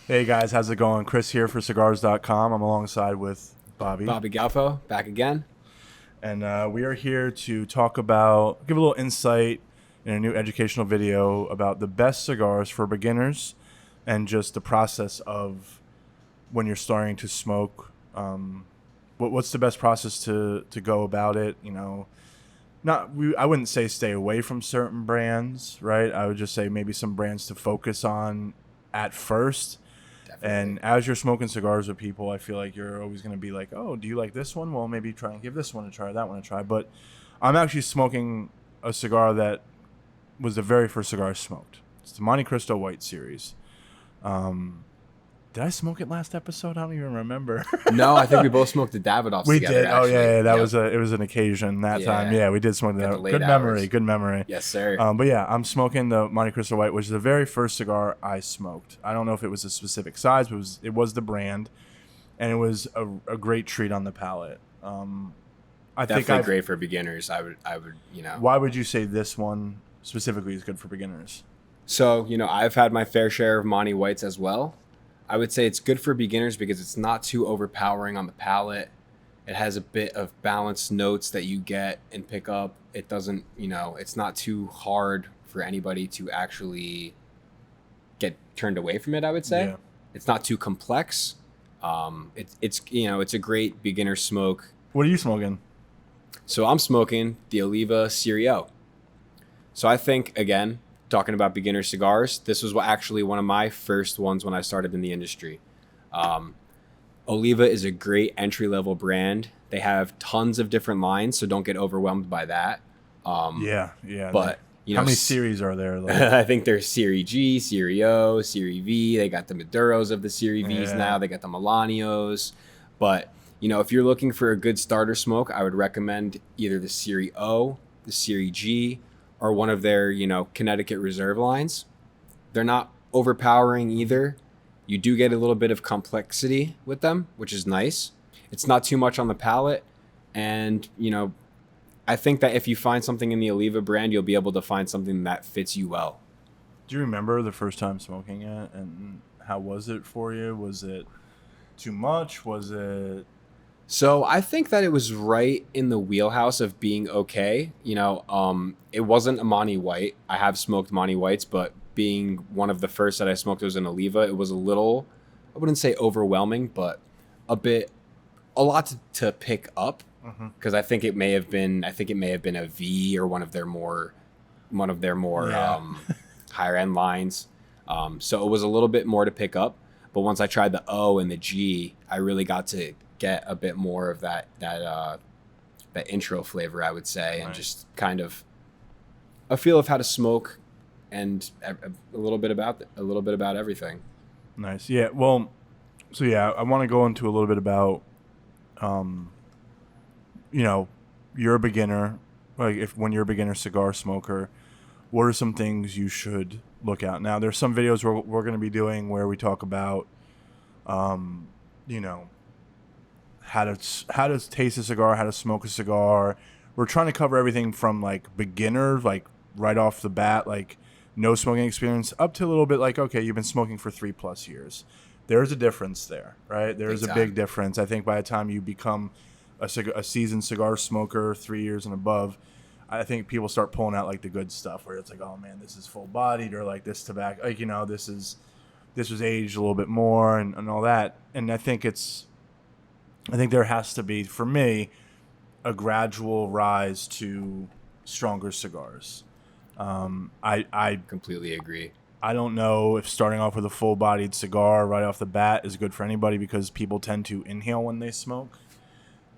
Hey guys, how's it going? Chris here for Cigars.com. I'm alongside with Bobby, Bobby Galfo, back again. and we are here to talk about, give a little insight in a new educational video about the best cigars for beginners and just the process of when you're starting to smoke. What's the best process to go about it? I wouldn't say stay away from certain brands, right? I would just say maybe some brands to focus on at first. Definitely. And as you're smoking cigars with people, I feel like you're always going to be like, oh, do you like this one? Well, maybe try and give this one a try, that one a try. But I'm actually smoking a cigar that was the very first cigar I smoked. It's the Monte Cristo White series. Um, did I smoke it last episode? I don't even remember. No, I think we both smoked the Davidoffs We together. did. Oh Actually. yeah. That Yep. was it was an occasion that time. Yeah. Yeah, we did smoke Got the that. late Good memory. hours. Good memory. Yes, sir. But yeah, I'm smoking the Monte Cristo White, which is the very first cigar I smoked. I don't know if it was a specific size, but it was the brand, and it was a great treat on the palate. I think Definitely great for beginners. I would. Why would you say this one specifically is good for beginners? So, I've had my fair share of Monty Whites as well. I would say it's good for beginners because it's not too overpowering on the palate. It has a bit of balanced notes that you get and pick up. It doesn't, it's not too hard for anybody to actually get turned away from it, I would say. Yeah. It's not too complex. It's a great beginner smoke. What are you smoking? So I'm smoking the Oliva Serio. So I think, again, talking about beginner cigars, this was actually one of my first ones when I started in the industry. Oliva is a great entry-level brand. They have tons of different lines, so don't get overwhelmed by that. Yeah. But, How many series are there? Like, I think there's Serie G, Serie O, Serie V. They got the Maduros of the Serie Vs Yeah. now. They got the Melanios. But, if you're looking for a good starter smoke, I would recommend either the Serie O, the Serie G, or one of their, Connecticut Reserve lines. They're not overpowering either. You do get a little bit of complexity with them, which is nice. It's not too much on the palate. And, I think that if you find something in the Oliva brand, you'll be able to find something that fits you well. do you remember the first time smoking it, and how was it for you? Was it too much? Was it? So I think that it was right in the wheelhouse of being okay. It wasn't a Monty White. I have smoked Monty Whites, but being one of the first that I smoked was an Oliva, it was a little, I wouldn't say overwhelming, but a lot to pick up. Because I think it may have been a V or one of their more Yeah. higher end lines. So it was a little bit more to pick up. But once I tried the O and the G, I really got to get a bit more of that intro flavor, I would say, and Right. just kind of a feel of how to smoke and a little bit about everything. Nice. Yeah. Well, so yeah, I want to go into a little bit about, you're a beginner. Like, when you're a beginner cigar smoker, what are some things you should look at? Now, there's some videos we're going to be doing where we talk about, you know, how to taste a cigar, how to smoke a cigar. We're trying to cover everything from like beginner, like right off the bat, like no smoking experience, up to a little bit like, okay, you've been smoking for 3+ years. There's a difference there, right? There's a big difference. I think by the time you become a seasoned cigar smoker, 3 years and above, I think people start pulling out like the good stuff where it's like, oh man, this is full bodied, or like this tobacco, like, this was aged a little bit more and all that. And I think there has to be, for me, a gradual rise to stronger cigars. I Completely agree. I don't know if starting off with a full-bodied cigar right off the bat is good for anybody, because people tend to inhale when they smoke.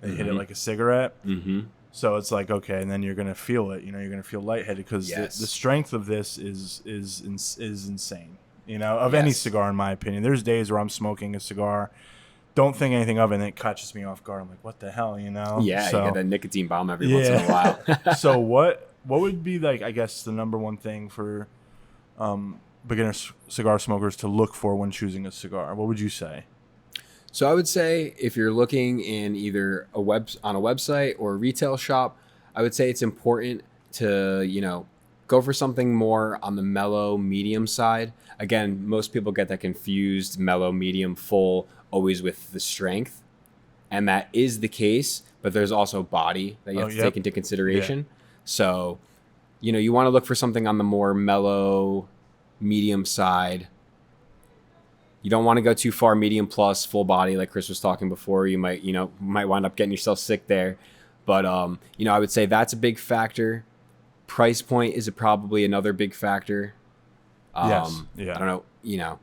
They hit it like a cigarette. Mm-hmm. So it's like, okay, and then you're gonna feel it. You're gonna feel lightheaded because Yes. the strength of this is insane. Of any Yes. cigar, in my opinion. There's days where I'm smoking a cigar, don't think anything of it, and it catches me off guard. I'm like, what the hell, Yeah, So, you get that nicotine bomb every once in a while. so what would be, like, I guess, the number one thing for beginner cigar smokers to look for when choosing a cigar? What would you say? So I would say if you're looking in either on a website or a retail shop, I would say it's important to, go for something more on the mellow medium side. Again, most people get that confused, mellow, medium, full, always with the strength. And that is the case, but there's also body that you have to take into consideration. So, you want to look for something on the more mellow, medium side. You don't want to go too far medium plus full body like Chris was talking before. You might wind up getting yourself sick there. But I would say that's a big factor. Price point is probably another big factor. Yes. Yeah. I don't know,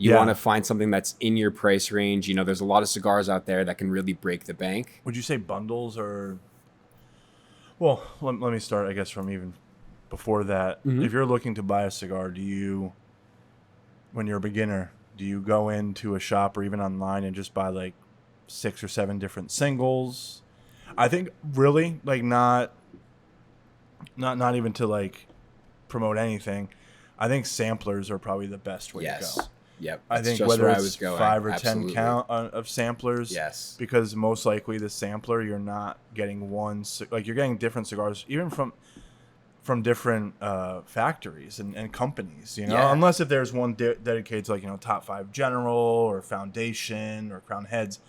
you want to find something that's in your price range. There's a lot of cigars out there that can really break the bank. Would you say bundles or? Well, let me start, I guess, from even before that. Mm-hmm. If you're looking to buy a cigar, when you're a beginner, do you go into a shop or even online and just buy like 6 or 7 different singles? I think really like not even to like promote anything. I think samplers are probably the best way to go. Yep. I think just whether where it's 5 or Absolutely. 10 count of samplers. Yes. Because most likely the sampler, you're not getting you're getting different cigars, even from different factories and companies, unless if there's one dedicated to like, top 5 General or Foundation or Crown Heads.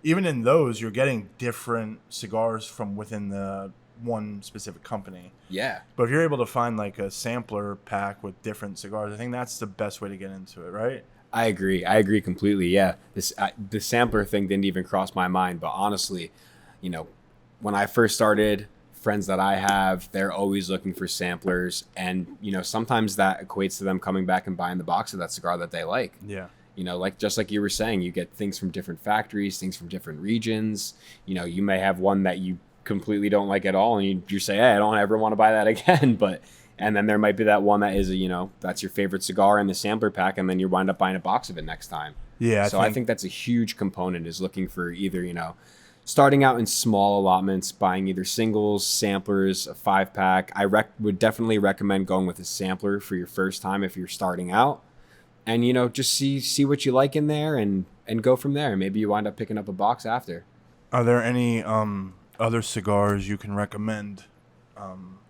Even in those, you're getting different cigars from within the one specific company. Yeah. But if you're able to find like a sampler pack with different cigars, I think that's the best way to get into it, right? I agree completely. Yeah. The sampler thing didn't even cross my mind, but honestly, when I first started, friends that I have, they're always looking for samplers, and sometimes that equates to them coming back and buying the box of that cigar that they like. Yeah. Just like you were saying, you get things from different factories, things from different regions. You may have one that you completely don't like at all, and you say, hey, I don't ever want to buy that again. And then there might be that one that is that's your favorite cigar in the sampler pack, and then you wind up buying a box of it next time. Yeah. I think that's a huge component, is looking for either starting out in small allotments, buying either singles, samplers, a 5-pack. I would definitely recommend going with a sampler for your first time if you're starting out, and just see what you like in there and go from there. Maybe you wind up picking up a box after. Are there any other cigars you can recommend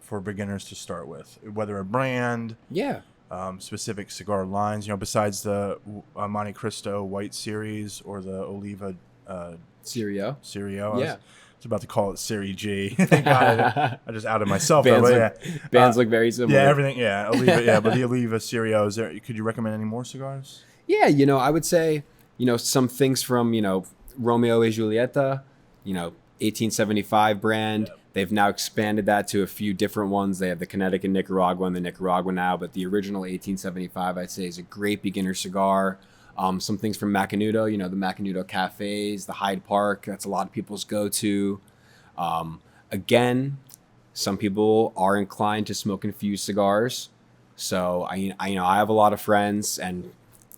for beginners to start with, whether a brand, specific cigar lines, besides the Monte Cristo White Series or the Oliva Serio? Yeah. I was about to call it Series G. Thank God I just outed myself. Bands look very similar. Yeah, everything. Yeah, Oliva. But the Oliva Serio, could you recommend any more cigars? Yeah, I would say, some things from, Romeo e Julieta, 1875 brand. Yep. They've now expanded that to a few different ones. They have the Connecticut Nicaragua and the Nicaragua now, but the original 1875, I'd say, is a great beginner cigar. Some things from Macanudo, the Macanudo cafes, the Hyde Park. That's a lot of people's go-to. Again, some people are inclined to smoke infused cigars. So I have a lot of friends, and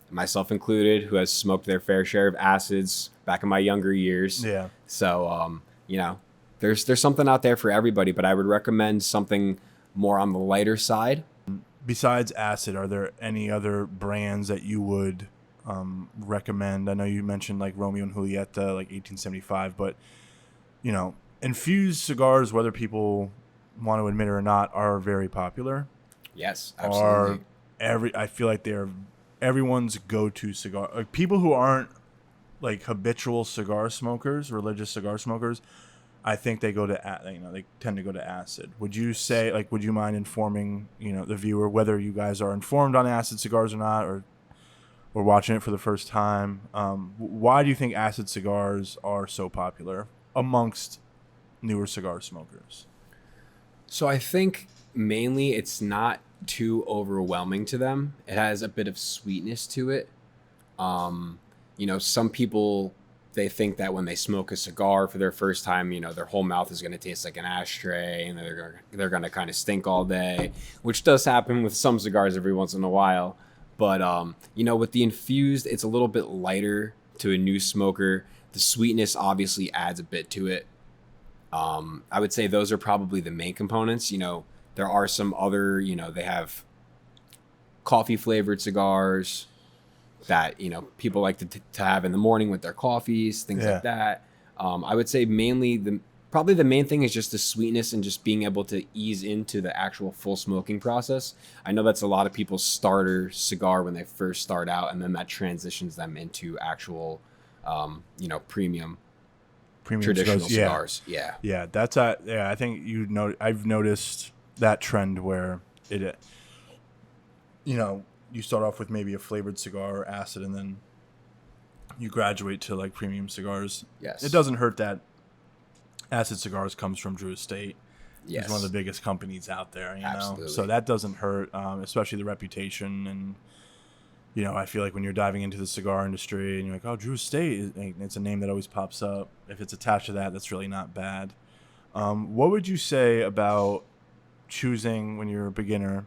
myself included, who has smoked their fair share of acids back in my younger years. Yeah. So there's something out there for everybody, but I would recommend something more on the lighter side. Besides acid, are there any other brands that you would recommend? I know you mentioned like Romeo and Julieta, like 1875, but infused cigars, whether people want to admit it or not, are very popular. Yes, absolutely. I feel like they're everyone's go-to cigar. Like people who aren't like habitual cigar smokers, religious cigar smokers, I think they go to they tend to go to acid. Would you say, like, would you mind informing the viewer whether you guys are informed on acid cigars or not, or watching it for the first time? Why do you think acid cigars are so popular amongst newer cigar smokers? So I think mainly it's not too overwhelming to them. It has a bit of sweetness to it. Some people, they think that when they smoke a cigar for their first time, their whole mouth is going to taste like an ashtray, and they're going to kind of stink all day, which does happen with some cigars every once in a while. But, with the infused, it's a little bit lighter to a new smoker. The sweetness obviously adds a bit to it. I would say those are probably the main components. There are some other, they have coffee flavored cigars that, people like to have in the morning with their coffees, things like that. I would say mainly Probably the main thing is just the sweetness and just being able to ease into the actual full smoking process. I know that's a lot of people's starter cigar when they first start out, and then that transitions them into actual, premium Premium traditional cigars. Yeah. cigars. Yeah. Yeah, that's yeah. I think I've noticed that trend where it, you start off with maybe a flavored cigar or acid, and then you graduate to like premium cigars. Yes. It doesn't hurt that acid cigars comes from Drew Estate. Yes. It's one of the biggest companies out there. Absolutely. So that doesn't hurt, especially the reputation and. I feel like when you're diving into the cigar industry and you're like, oh, Drew Estate, it's a name that always pops up. If it's attached to that, that's really not bad. What would you say about choosing when you're a beginner?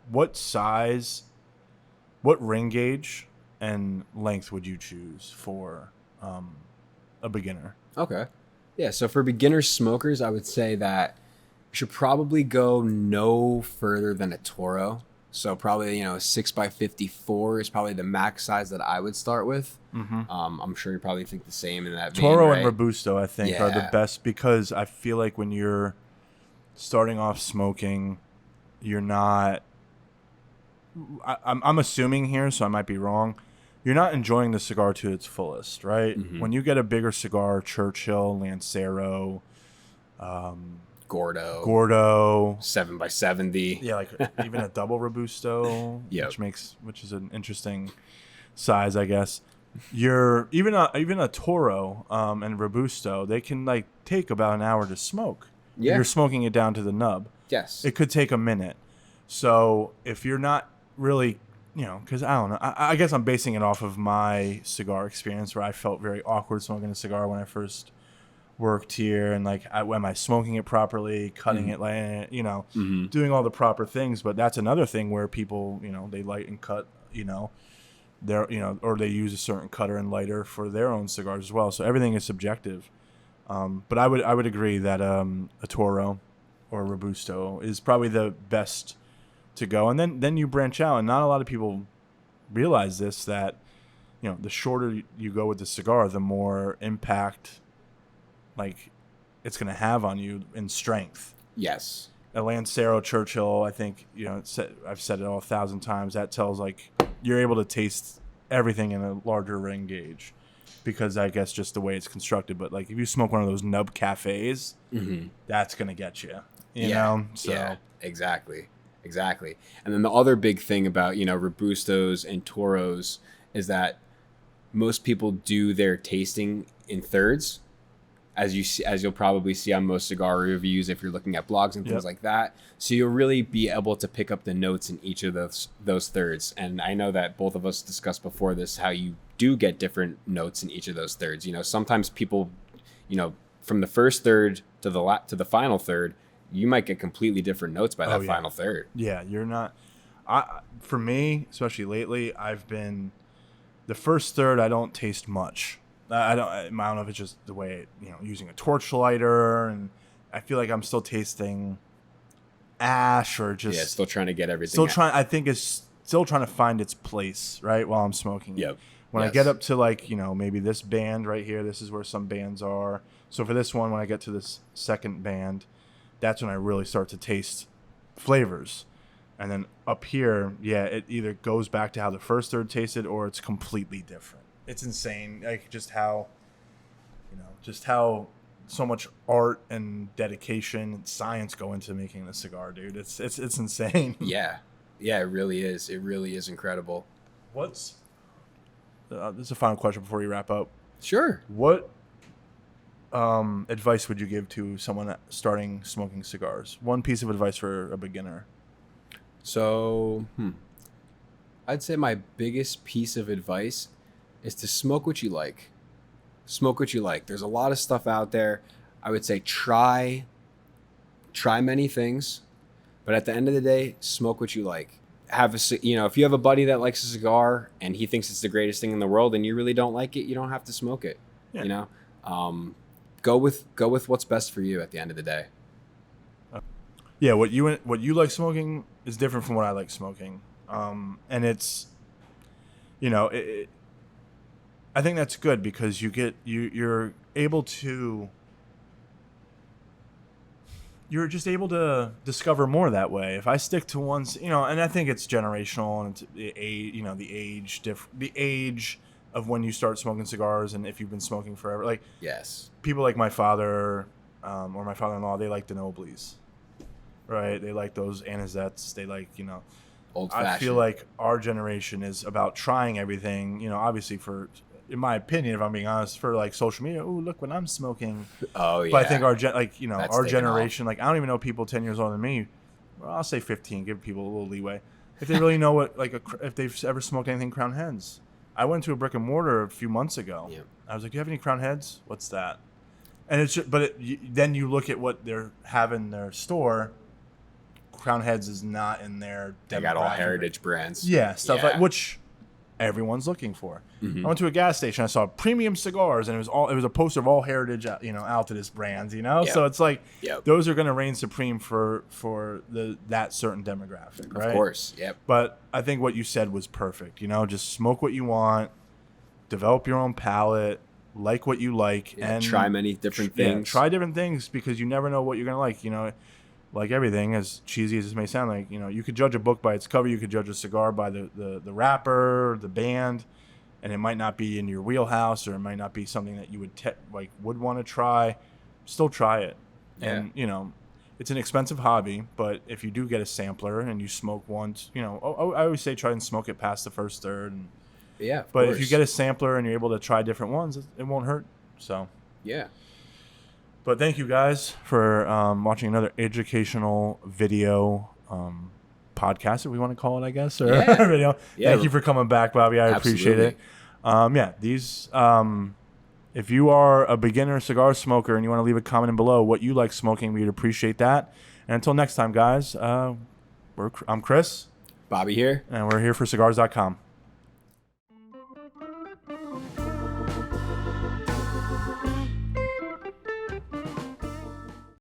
What size, what ring gauge, and length would you choose for a beginner? Okay. Yeah, so for beginner smokers, I would say that you should probably go no further than a Toro. So probably, 6x54 is probably the max size that I would start with. Mm-hmm. I'm sure you probably think the same in that vein, Toro right? and Robusto, I think, are the best because I feel like when you're starting off smoking, you're not. I'm assuming here, so I might be wrong. You're not enjoying the cigar to its fullest, right? Mm-hmm. When you get a bigger cigar, Churchill, Lancero, Gordo, 7x70. yeah, like even a double Robusto, Yep. which is an interesting size, I guess. You're even a Toro and Robusto, they can like take about an hour to smoke. Yeah. You're smoking it down to the nub. Yes. It could take a minute. So if you're not really, because I don't know, I guess I'm basing it off of my cigar experience where I felt very awkward smoking a cigar when I first worked here, and like, am I smoking it properly, cutting it, like, doing all the proper things. But that's another thing where people, they light and cut, or they use a certain cutter and lighter for their own cigars as well. So everything is subjective. But I would agree that a Toro or a Robusto is probably the best to go, and then you branch out. And not a lot of people realize this, that the shorter you go with the cigar, the more impact like it's going to have on you in strength. Yes. A Lancero, Churchill, I think, I've said it all 1,000 times, that tells like you're able to taste everything in a larger ring gauge because I guess just the way it's constructed. But like if you smoke one of those nub cafes, that's going to get you, you know? So. Yeah, exactly. And then the other big thing about, Robustos and Toros is that most people do their tasting in thirds. As you'll probably see on most cigar reviews if you're looking at blogs and things like that. So you'll really be able to pick up the notes in each of those thirds. And I know that both of us discussed before this how you do get different notes in each of those thirds. Sometimes people, from the first third to the final third, you might get completely different notes by that final third. Yeah, you're not. For me, especially lately, I've been the first third. I don't taste much. I don't know if it's just the way, using a torch lighter, and I feel like I'm still tasting ash or just still trying to get everything. I think it's still trying to find its place, right, while I'm smoking. Yep. When I get up to like, maybe this band right here, this is where some bands are. So for this one, when I get to this second band, that's when I really start to taste flavors. And then up here, it either goes back to how the first third tasted or it's completely different. It's insane, like just how so much art and dedication and science go into making this cigar, dude. It's insane. Yeah, it really is. It really is incredible. This is a final question before you wrap up. Sure. What advice would you give to someone starting smoking cigars? One piece of advice for a beginner. So, I'd say my biggest piece of advice is to smoke what you like. Smoke what you like. There's a lot of stuff out there. I would say try many things, but at the end of the day, smoke what you like. If you have a buddy that likes a cigar and he thinks it's the greatest thing in the world and you really don't like it, you don't have to smoke it. Yeah. Go with what's best for you at the end of the day. Yeah, what you like smoking is different from what I like smoking, and it's, I think that's good because you're able to you're just able to discover more that way. If I stick to one, and I think it's generational and it's the age, the age of when you start smoking cigars, and if you've been smoking forever. Like Yes. people like my father or my father-in-law, they like the Noblies, right? They like those Anisettes. They like, Old fashioned. I feel like our generation is about trying everything. Obviously in my opinion, if I'm being honest, for like social media. Oh, look what I'm smoking. Oh yeah. But I think our That's our taken generation, like I don't even know people 10 years older than me. Well, I'll say 15. Give people a little leeway if they really know what if they've ever smoked anything Crown Heads. I went to a brick and mortar a few months ago. Yeah. I was like, "You have any Crown Heads? What's that?" And it's just, then you look at what they're having in their store. Crown Heads is not in their. They got all heritage brands. Yeah, stuff Yeah. like which everyone's looking for. Mhm. I went to a gas station. I saw premium cigars, and it was a poster of all heritage, Altadis brands. Yep. So it's like Yep. those are going to reign supreme for that certain demographic, right? Of course. Yep. But I think what you said was perfect. Just smoke what you want, develop your own palate, like what you like, Yeah, and try many different things. Try different things because you never know what you're going to like. Like everything, as cheesy as this may sound, like you could judge a book by its cover. You could judge a cigar by the wrapper, the band, and it might not be in your wheelhouse, or it might not be something that you would want to try. Still try it, and it's an expensive hobby. But if you do get a sampler and you smoke once, I always say try and smoke it past the first third. And Yeah. but if you get a sampler and you're able to try different ones, it won't hurt. So Yeah. But thank you guys for watching another educational video podcast, if we want to call it, I guess. Or Yeah. video. Yeah. Thank you for coming back, Bobby. I appreciate it. These. If you are a beginner cigar smoker and you want to leave a comment below what you like smoking, we'd appreciate that. And until next time, guys, I'm Chris. Bobby here. And we're here for cigars.com.